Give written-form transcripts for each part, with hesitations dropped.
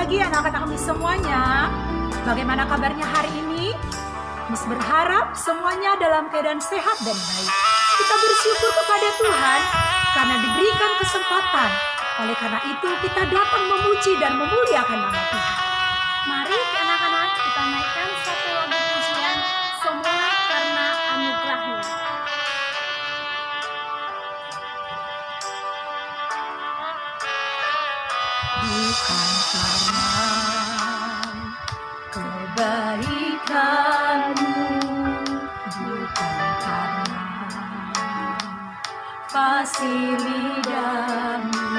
pagi anak-anak Miss semuanya. Bagaimana kabarnya hari ini? Miss berharap semuanya dalam keadaan sehat dan baik. Kita bersyukur kepada Tuhan karena diberikan kesempatan. Oleh karena itu kita datang memuji dan memuliakan nama Tuhan. Mari anak-anak kita naikkan satu lagu pujian, semua karena anugerahnya. Bukan karena kebaikanmu, bukan karena kasih lidah-Mu,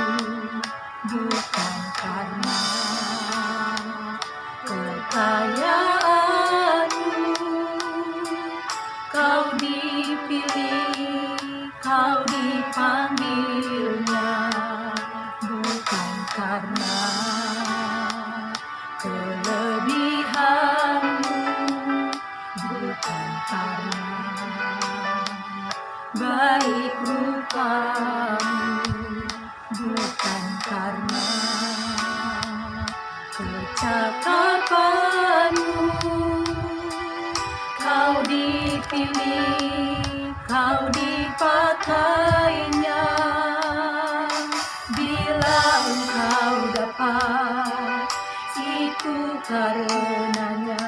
bukan karena kekayaan-Mu, Kau dipilih, Kau dipanggilnya, bukan karena kelebihan-Mu, bukan karena baik rupa-Mu, bukan karena kecakapan-Mu. Kau dipilih, Kau dipakainya. Bila Engkau dapat, itu karenanya.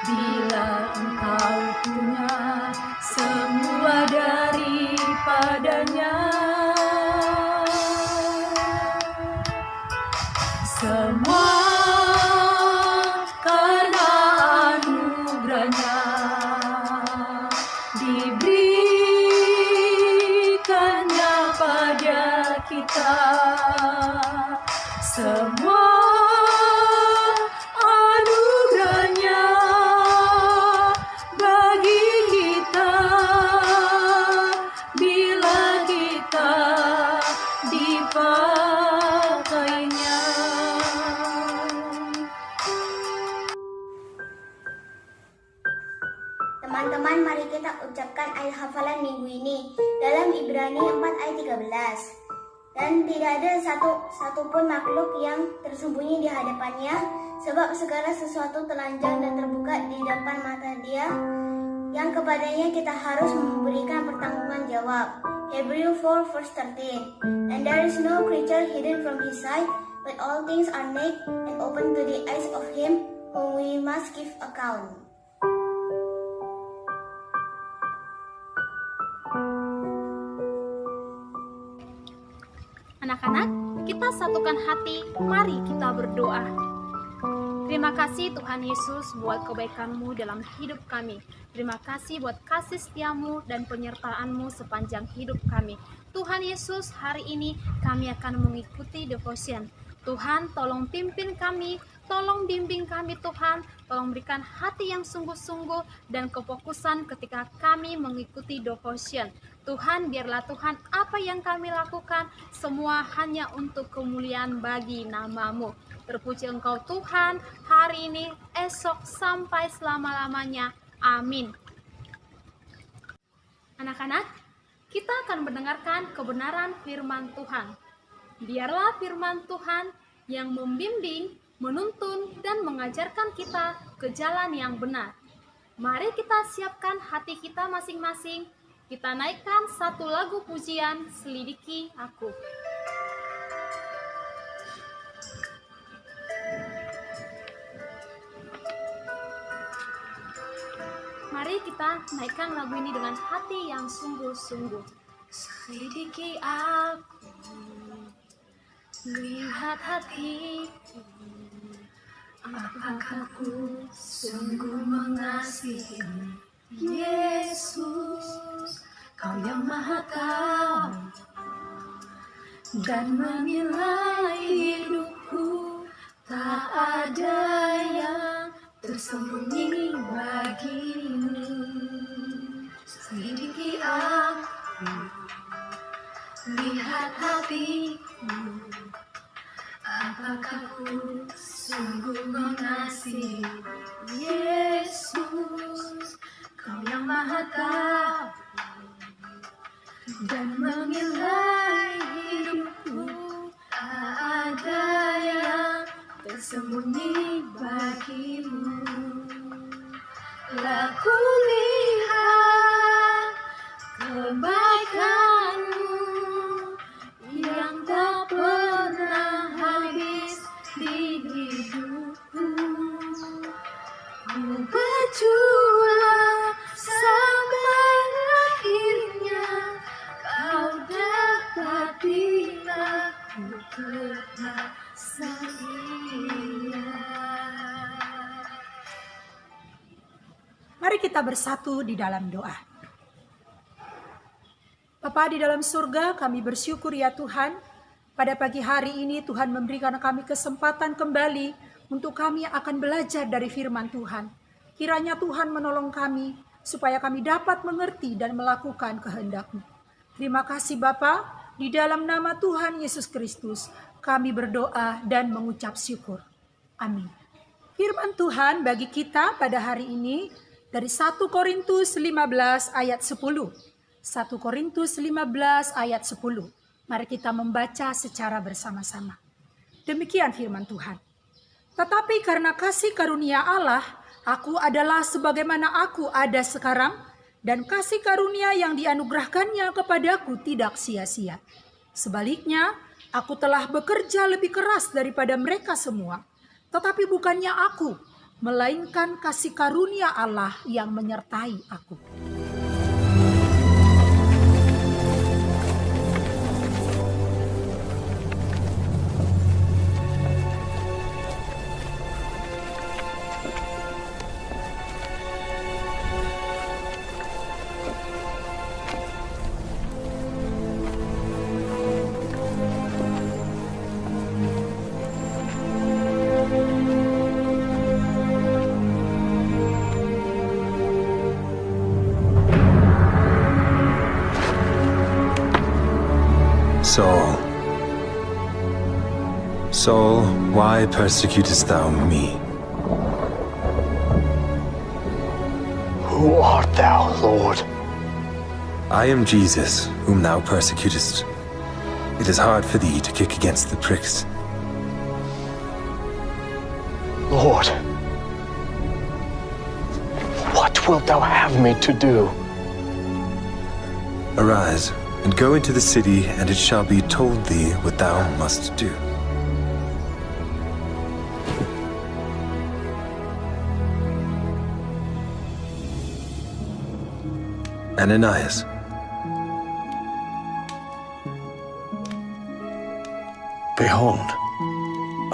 Bila Engkau punya semua daripadanya, semua karena anugerahnya diberikannya pada kita. Semua anugerahnya bagi kita bila kita dipakainya. Teman-teman, mari kita ucapkan ayat hafalan minggu ini dalam Ibrani 4 ayat 13. Dan tidak ada satupun makhluk yang tersembunyi di hadapannya, sebab segala sesuatu telanjang dan terbuka di depan mata Dia, yang kepadanya kita harus memberikan pertanggungan jawab. Hebrew 4 verse 13. And there is no creature hidden from His sight, but all things are naked and open to the eyes of Him whom we must give account. Anak-anak, kita satukan hati, mari kita berdoa. Terima kasih Tuhan Yesus buat kebaikan-Mu dalam hidup kami. Terima kasih buat kasih setia-Mu dan penyertaan-Mu sepanjang hidup kami. Tuhan Yesus, hari ini kami akan mengikuti devotion. Tuhan, tolong pimpin kami, tolong bimbing kami Tuhan, tolong berikan hati yang sungguh-sungguh dan kefokusan ketika kami mengikuti devotion. Tuhan, biarlah Tuhan apa yang kami lakukan semua hanya untuk kemuliaan bagi nama-Mu. Terpuji Engkau Tuhan, hari ini, esok, sampai selama-lamanya. Amin. Anak-anak, kita akan mendengarkan kebenaran firman Tuhan. Biarlah firman Tuhan yang membimbing, menuntun, dan mengajarkan kita ke jalan yang benar. Mari kita siapkan hati kita masing-masing. Kita naikkan satu lagu pujian, Selidiki Aku. Mari kita naikkan lagu ini dengan hati yang sungguh-sungguh. Selidiki aku, lihat hatiku, apakah ku sungguh mengasihi Yesus, Kau yang Maha Tahu dan menilai hidupku, tak ada yang tersembunyi bagimu. Selidiki aku, lihat hatiku, apakah ku sungguh mengasihi Yesus, Kau yang Maha Tahu dan menilai hidupku, tak ada yang sembunyi bagimu. Laku lihat kebaikanmu yang tak pernah habis di hidupku. Ku berjuang sampai akhirnya kau dapat bila ku tetap setia. Mari kita bersatu di dalam doa. Bapa di dalam surga, kami bersyukur ya Tuhan, pada pagi hari ini Tuhan memberikan kami kesempatan kembali untuk kami akan belajar dari firman Tuhan. Kiranya Tuhan menolong kami supaya kami dapat mengerti dan melakukan kehendak-Mu. Terima kasih Bapa, di dalam nama Tuhan Yesus Kristus kami berdoa dan mengucap syukur. Amin. Firman Tuhan bagi kita pada hari ini dari 1 Korintus 15 ayat 10. 1 Korintus 15 ayat 10. Mari kita membaca secara bersama-sama. Demikian firman Tuhan. Tetapi karena kasih karunia Allah, aku adalah sebagaimana aku ada sekarang, dan kasih karunia yang dianugerahkannya kepadaku tidak sia-sia. Sebaliknya, aku telah bekerja lebih keras daripada mereka semua. Tetapi bukannya aku, melainkan kasih karunia Allah yang menyertai aku. Saul, why persecutest thou me? Who art thou, Lord? I am Jesus, whom thou persecutest. It is hard for thee to kick against the pricks. Lord, what wilt thou have me to do? Arise, and go into the city, and it shall be told thee what thou must do. Ananias. Behold,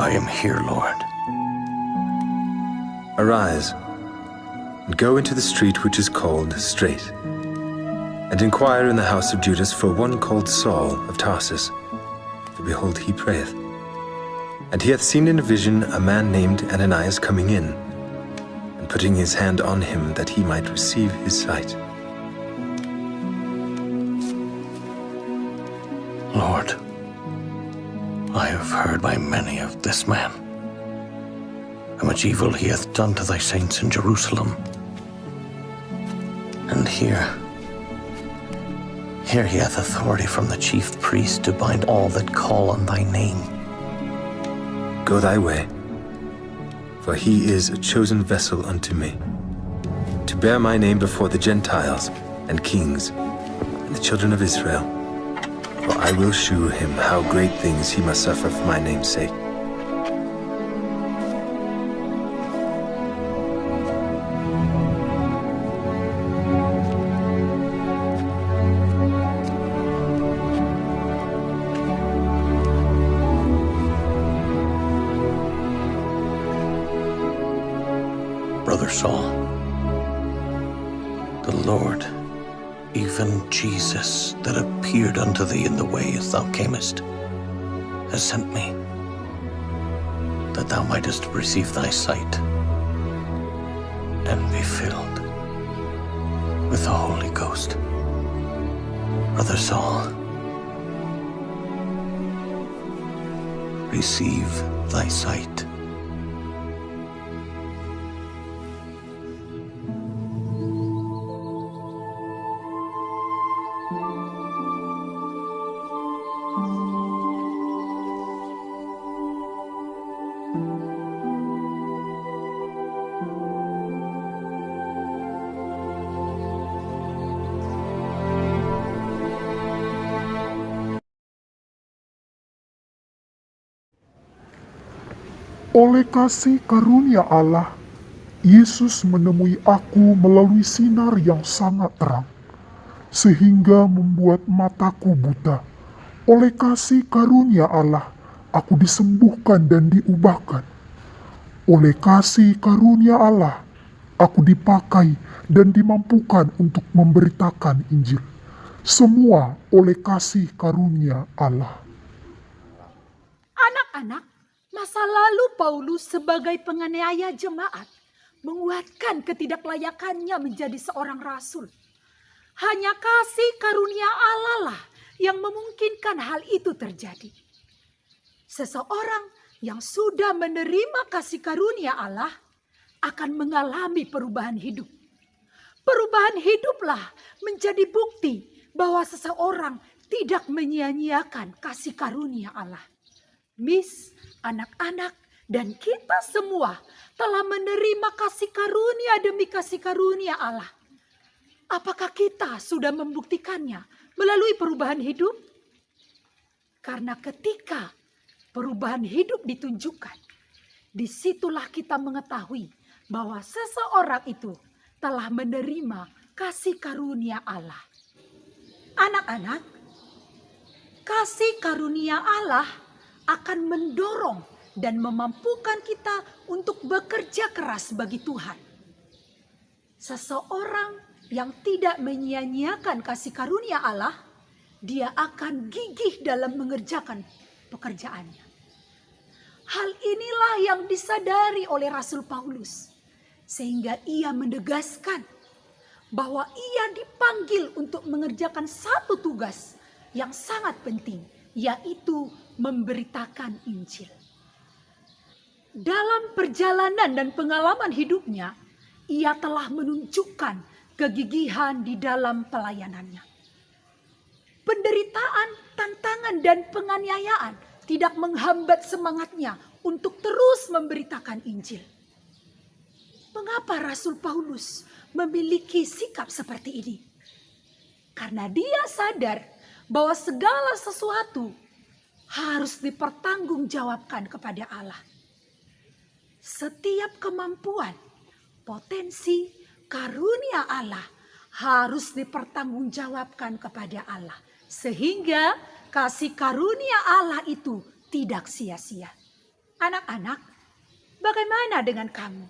I am here, Lord. Arise, and go into the street which is called Straight, and inquire in the house of Judas for one called Saul of Tarsus. For behold, he prayeth. And he hath seen in a vision a man named Ananias coming in, and putting his hand on him that he might receive his sight. Lord, I have heard by many of this man, how much evil he hath done to thy saints in Jerusalem. And here he hath authority from the chief priest to bind all that call on thy name. Go thy way, for he is a chosen vessel unto me, to bear my name before the Gentiles and kings and the children of Israel. For I will shew him how great things he must suffer for my name's sake. Brother Saul, the Lord, even Jesus, that appeared unto thee in the way as thou camest, has sent me, that thou mightest receive thy sight, and be filled with the Holy Ghost. Brother Saul, receive thy sight. Oleh kasih karunia Allah, Yesus menemui aku melalui sinar yang sangat terang, sehingga membuat mataku buta. Oleh kasih karunia Allah, aku disembuhkan dan diubahkan. Oleh kasih karunia Allah, aku dipakai dan dimampukan untuk memberitakan Injil. Semua oleh kasih karunia Allah. Anak-anak, masa lalu Paulus sebagai penganiaya jemaat menguatkan ketidaklayakannya menjadi seorang rasul. Hanya kasih karunia Allah lah yang memungkinkan hal itu terjadi. Seseorang yang sudah menerima kasih karunia Allah akan mengalami perubahan hidup. Perubahan hiduplah menjadi bukti bahwa seseorang tidak menyia-nyiakan kasih karunia Allah. Miss, anak-anak, dan kita semua telah menerima kasih karunia demi kasih karunia Allah. Apakah kita sudah membuktikannya melalui perubahan hidup? Karena ketika perubahan hidup ditunjukkan, disitulah kita mengetahui bahwa seseorang itu telah menerima kasih karunia Allah. Anak-anak, kasih karunia Allah akan mendorong dan memampukan kita untuk bekerja keras bagi Tuhan. Seseorang yang tidak menyia-nyiakan kasih karunia Allah, dia akan gigih dalam mengerjakan pekerjaannya. Hal inilah yang disadari oleh Rasul Paulus, sehingga ia menegaskan bahwa ia dipanggil untuk mengerjakan satu tugas yang sangat penting, yaitu memberitakan Injil. Dalam perjalanan dan pengalaman hidupnya, ia telah menunjukkan kegigihan di dalam pelayanannya. Penderitaan, tantangan, dan penganiayaan tidak menghambat semangatnya untuk terus memberitakan Injil. Mengapa Rasul Paulus memiliki sikap seperti ini? Karena dia sadar bahwa segala sesuatu harus dipertanggungjawabkan kepada Allah. Setiap kemampuan, potensi, karunia Allah harus dipertanggungjawabkan kepada Allah. Sehingga kasih karunia Allah itu tidak sia-sia. Anak-anak, bagaimana dengan kamu?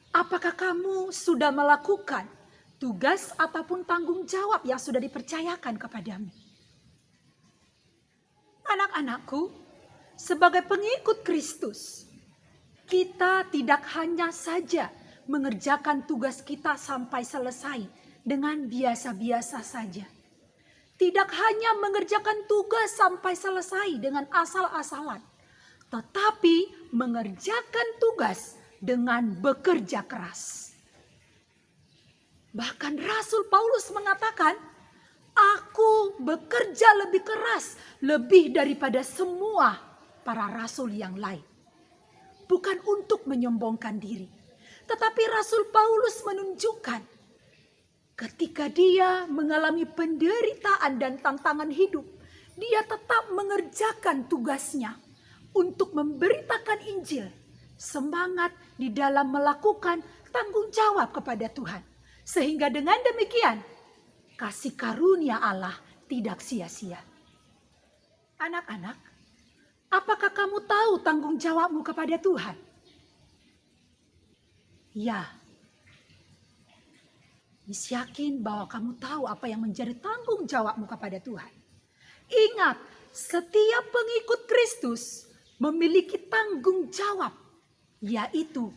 Apakah kamu sudah melakukan tugas ataupun tanggung jawab yang sudah dipercayakan kepadamu? Anak-anakku, sebagai pengikut Kristus, kita tidak hanya saja mengerjakan tugas kita sampai selesai dengan biasa-biasa saja. Tidak hanya mengerjakan tugas sampai selesai dengan asal-asalan, tetapi mengerjakan tugas dengan bekerja keras. Bahkan Rasul Paulus mengatakan, aku bekerja lebih keras, lebih daripada semua para rasul yang lain. Bukan untuk menyombongkan diri, tetapi Rasul Paulus menunjukkan ketika dia mengalami penderitaan dan tantangan hidup, dia tetap mengerjakan tugasnya untuk memberitakan Injil. Semangat di dalam melakukan tanggung jawab kepada Tuhan. Sehingga dengan demikian, kasih karunia Allah tidak sia-sia. Anak-anak, apakah kamu tahu tanggung jawabmu kepada Tuhan? Ya. Miss yakin bahwa kamu tahu apa yang menjadi tanggung jawabmu kepada Tuhan. Ingat, setiap pengikut Kristus memiliki tanggung jawab, yaitu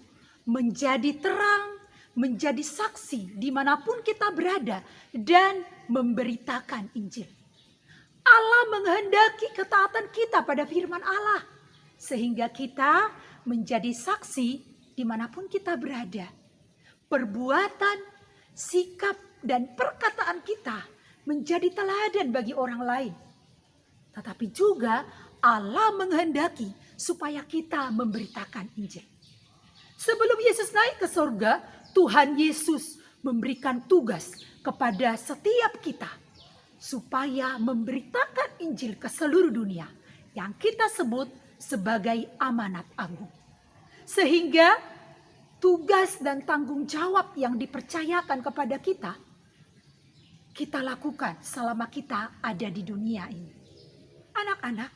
menjadi terang, menjadi saksi dimanapun kita berada, dan memberitakan Injil. Allah menghendaki ketaatan kita pada firman Allah, sehingga kita menjadi saksi dimanapun kita berada. Perbuatan, sikap, dan perkataan kita menjadi teladan bagi orang lain. Tetapi juga Allah menghendaki supaya kita memberitakan Injil. Sebelum Yesus naik ke surga, Tuhan Yesus memberikan tugas kepada setiap kita supaya memberitakan Injil ke seluruh dunia, yang kita sebut sebagai amanat agung. Sehingga tugas dan tanggung jawab yang dipercayakan kepada kita, kita lakukan selama kita ada di dunia ini. Anak-anak,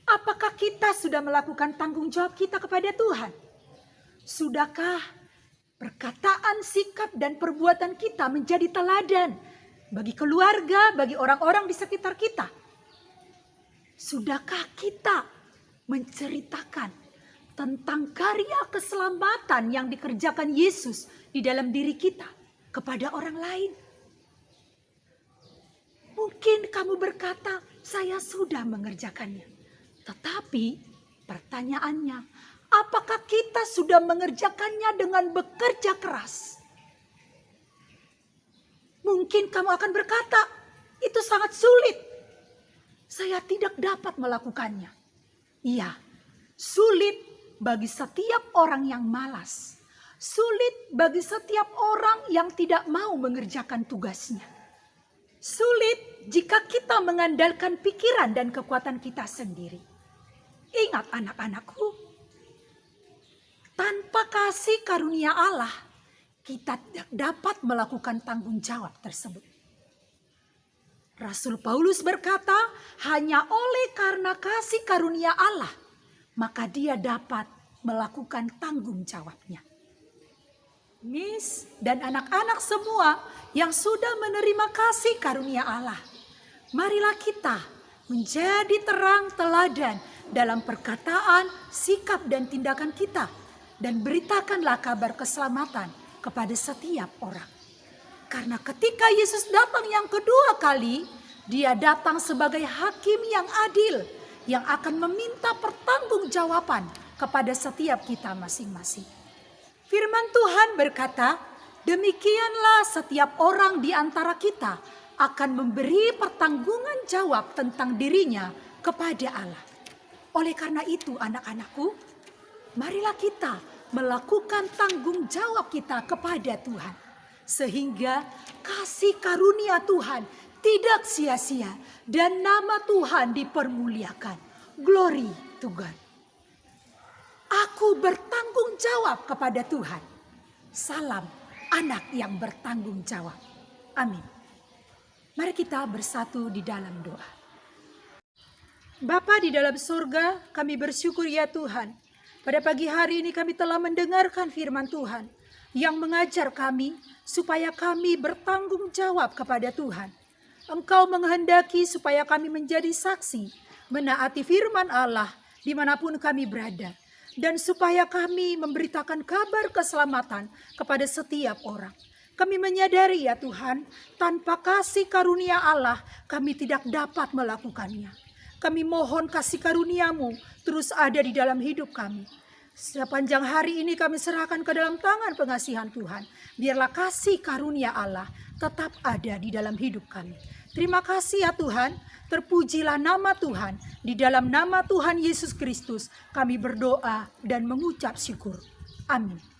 apakah kita sudah melakukan tanggung jawab kita kepada Tuhan? Sudahkah perkataan, sikap, dan perbuatan kita menjadi teladan bagi keluarga, bagi orang-orang di sekitar kita? Sudahkah kita menceritakan tentang karya keselamatan yang dikerjakan Yesus di dalam diri kita kepada orang lain? Mungkin kamu berkata, saya sudah mengerjakannya. Tetapi pertanyaannya, apakah kita sudah mengerjakannya dengan bekerja keras? Mungkin kamu akan berkata, itu sangat sulit. Saya tidak dapat melakukannya. Iya, sulit bagi setiap orang yang malas. Sulit bagi setiap orang yang tidak mau mengerjakan tugasnya. Sulit jika kita mengandalkan pikiran dan kekuatan kita sendiri. Ingat anak-anakku, tanpa kasih karunia Allah, kita tidak dapat melakukan tanggung jawab tersebut. Rasul Paulus berkata, hanya oleh karena kasih karunia Allah, maka dia dapat melakukan tanggung jawabnya. Miss dan anak-anak semua yang sudah menerima kasih karunia Allah, marilah kita menjadi terang teladan dalam perkataan, sikap, dan tindakan kita. Dan beritakanlah kabar keselamatan kepada setiap orang. Karena ketika Yesus datang yang kedua kali, dia datang sebagai hakim yang adil, yang akan meminta pertanggungjawaban kepada setiap kita masing-masing. Firman Tuhan berkata, demikianlah setiap orang di antara kita akan memberi pertanggungan jawab tentang dirinya kepada Allah. Oleh karena itu anak-anakku, marilah kita melakukan tanggung jawab kita kepada Tuhan. Sehingga kasih karunia Tuhan tidak sia-sia dan nama Tuhan dipermuliakan. Glory to God. Aku bertanggung jawab kepada Tuhan. Salam anak yang bertanggung jawab. Amin. Mari kita bersatu di dalam doa. Bapa di dalam surga, kami bersyukur ya Tuhan. Pada pagi hari ini kami telah mendengarkan firman Tuhan yang mengajar kami supaya kami bertanggung jawab kepada Tuhan. Engkau menghendaki supaya kami menjadi saksi, menaati firman Allah dimanapun kami berada. Dan supaya kami memberitakan kabar keselamatan kepada setiap orang. Kami menyadari ya Tuhan, tanpa kasih karunia Allah kami tidak dapat melakukannya. Kami mohon kasih karunia-Mu terus ada di dalam hidup kami. Sepanjang hari ini kami serahkan ke dalam tangan pengasihan Tuhan. Biarlah kasih karunia Allah tetap ada di dalam hidup kami. Terima kasih ya Tuhan, terpujilah nama Tuhan. Di dalam nama Tuhan Yesus Kristus kami berdoa dan mengucap syukur. Amin.